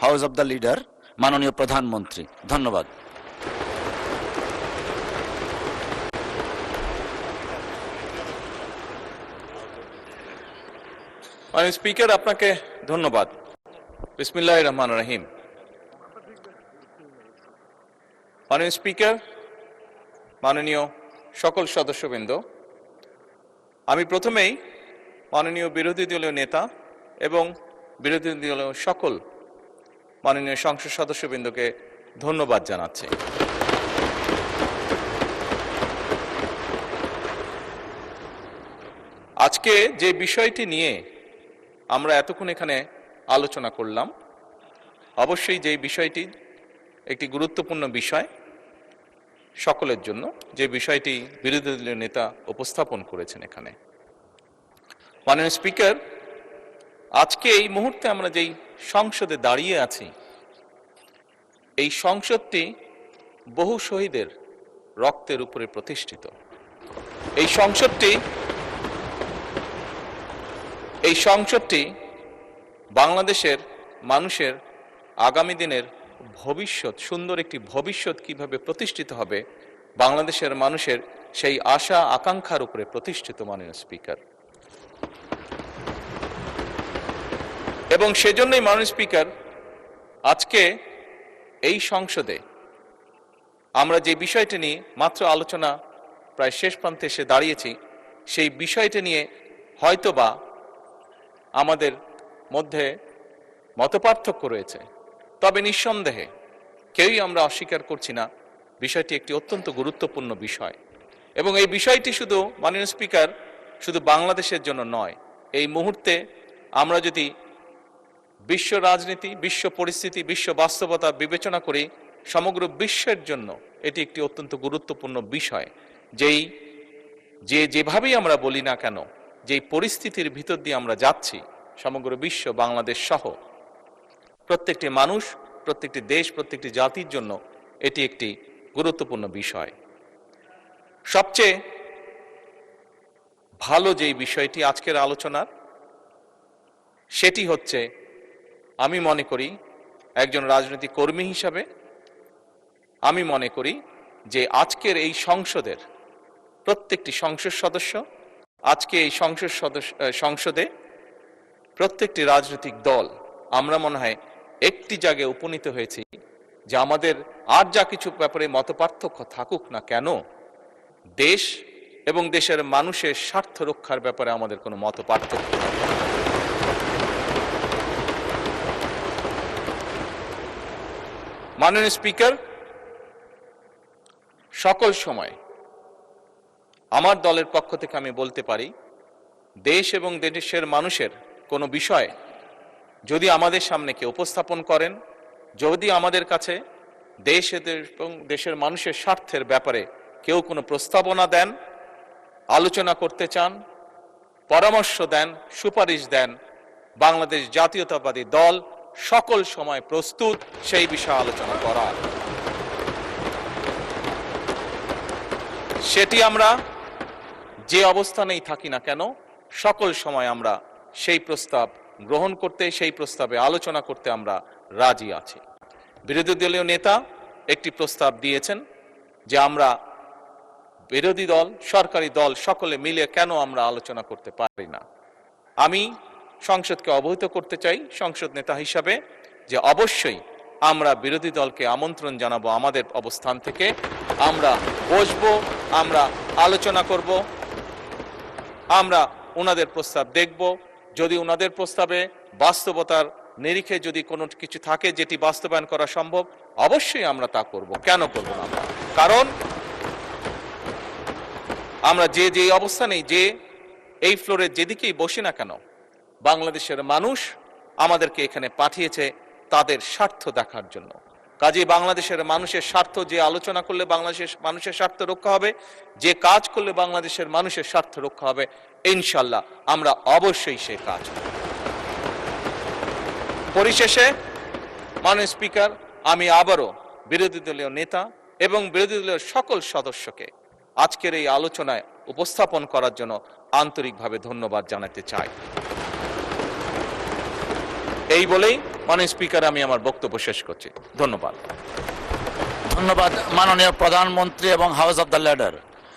House of the leader মাননীয় প্রধানমন্ত্রী। ধন্যবাদ। মাননীয় স্পিকার, আপনাকে ধন্যবাদ। বিসমিল্লাহির রহমানির রহিম। মাননীয় স্পিকার, মাননীয় সকল সদস্যবৃন্দ, আমি প্রথমেই মাননীয় বিরোধী দলীয় নেতা এবং বিরোধী দলীয় সকল মাননীয় সংসদ সদস্যবৃন্দকে ধন্যবাদ জানাচ্ছি। আজকে যে বিষয়টি নিয়ে আমরা এতক্ষণ এখানে আলোচনা করলাম, অবশ্যই যে বিষয়টি একটি গুরুত্বপূর্ণ বিষয় সকলের জন্য, যে বিষয়টি বিরোধী দলীয় নেতা উপস্থাপন করেছেন এখানে। মাননীয় স্পিকার, আজকে এই মুহূর্তে আমরা যেই সংসদে দাঁড়িয়ে আছি, এই সংসদটি বহু শহীদের রক্তের উপরে প্রতিষ্ঠিত। এই সংসদটি বাংলাদেশের মানুষের আগামী দিনের ভবিষ্যৎ, সুন্দর একটি ভবিষ্যৎ কিভাবে প্রতিষ্ঠিত হবে, বাংলাদেশের মানুষের সেই আশা আকাঙ্ক্ষার উপরে প্রতিষ্ঠিত। মাননীয় স্পিকার, এবং সেজন্যই মাননীয় স্পিকার, আজকে এই সংসদে আমরা যে বিষয়টি নিয়ে মাত্র আলোচনা প্রায় শেষ প্রান্তে এসে দাঁড়িয়েছি, সেই বিষয়টি নিয়ে হয়তোবা আমাদের মধ্যে মতপার্থক্য রয়েছে, তবে নিঃসন্দেহে কেউই আমরা অস্বীকার করছি না বিষয়টি একটি অত্যন্ত গুরুত্বপূর্ণ বিষয়। এবং এই বিষয়টি শুধু, মাননীয় স্পিকার, শুধু বাংলাদেশের জন্য নয়, এই মুহূর্তে আমরা যদি বিশ্ব রাজনীতি, বিশ্ব পরিস্থিতি, বিশ্ব বাস্তবতা বিবেচনা করি, সমগ্র বিশ্বের জন্য এটি একটি অত্যন্ত গুরুত্বপূর্ণ বিষয়। যেভাবেই আমরা বলি না কেন, যেই পরিস্থিতির ভিতর দিয়ে আমরা যাচ্ছি, সমগ্র বিশ্ব, বাংলাদেশ সহ প্রত্যেকটি মানুষ, প্রত্যেকটি দেশ, প্রত্যেকটি জাতির জন্য এটি একটি গুরুত্বপূর্ণ বিষয়। সবচেয়ে ভালো যেই বিষয়টি আজকের আলোচনার, সেটি হচ্ছে, আমি মনে করি একজন রাজনৈতিক কর্মী হিসাবে আমি মনে করি যে আজকের এই সংসদের প্রত্যেকটি সংসদ সদস্য, আজকে এই সংসদে প্রত্যেকটি রাজনৈতিক দল, আমরা মনে হয় একটি জায়গায় উপনীত হয়েছি যে আমাদের আর যা কিছু ব্যাপারে মতপার্থক্য থাকুক না কেন, দেশ এবং দেশের মানুষের স্বার্থ রক্ষার ব্যাপারে আমাদের কোনো মতপার্থক্য নেই। মাননীয় স্পিকার, সকল সময় আমার দলের পক্ষ থেকে আমি বলতে পারি, দেশ এবং দেশের মানুষের কোনো বিষয় যদি আমাদের সামনে কেউ উপস্থাপন করেন, যদি আমাদের কাছে দেশ এবং দেশের মানুষের স্বার্থের ব্যাপারে কেউ কোনো প্রস্তাবনা দেন, আলোচনা করতে চান, পরামর্শ দেন, সুপারিশ দেন, বাংলাদেশ জাতীয়তাবাদী দল সকল সময় প্রস্তুত সেই বিষয়ে আলোচনা করার। সেটি আমরা যে অবস্থানেই থাকি না কেন, সকল সময় আমরা সেই প্রস্তাব গ্রহণ করতে, সেই প্রস্তাবে আলোচনা করতে আমরা রাজি আছি। বিরোধী দলীয় নেতা একটি প্রস্তাব দিয়েছেন যে আমরা বিরোধী দল, সরকারি দল সকলে মিলে কেন আমরা আলোচনা করতে পারি না। আমি সংসদকে অবহিত করতে চাই সংসদ নেতা হিসাবে যে অবশ্যই আমরা বিরোধী দলকে আমন্ত্রণ জানাবো, আমাদের অবস্থান থেকে আমরা বসবো, আমরা আলোচনা করব, আমরা ওনাদের প্রস্তাব দেখব। যদি ওনাদের প্রস্তাবে বাস্তবতার নিরিখে যদি কোনো কিছু থাকে যেটি বাস্তবায়ন করা সম্ভব, অবশ্যই আমরা তা করব। কেন করব না আমরা? কারণ আমরা যে অবস্থানেই, যে এই ফ্লোরে যেদিকেই বসি না কেন, বাংলাদেশের মানুষ আমাদেরকে এখানে পাঠিয়েছে তাদের স্বার্থ দেখার জন্য। কাজেই বাংলাদেশের মানুষের স্বার্থ, যে আলোচনা করলে বাংলাদেশের মানুষের স্বার্থ রক্ষা হবে, যে কাজ করলে বাংলাদেশের মানুষের স্বার্থ রক্ষা হবে, ইনশাল্লাহ আমরা অবশ্যই সে কাজ করব। পরিশেষে মাননীয় স্পিকার, আমি আবারও বিরোধী দলীয় নেতা এবং বিরোধী দলীয় সকল সদস্যকে আজকের এই আলোচনায় উপস্থাপন করার জন্য আন্তরিকভাবে ধন্যবাদ জানাতে চাই। এই বলেই মাননীয় স্পিকার আমি আমার বক্তব্য শেষ করছি। ধন্যবাদ। ধন্যবাদ মাননীয় প্রধানমন্ত্রী এবং হাউস অব দ্য লেডার।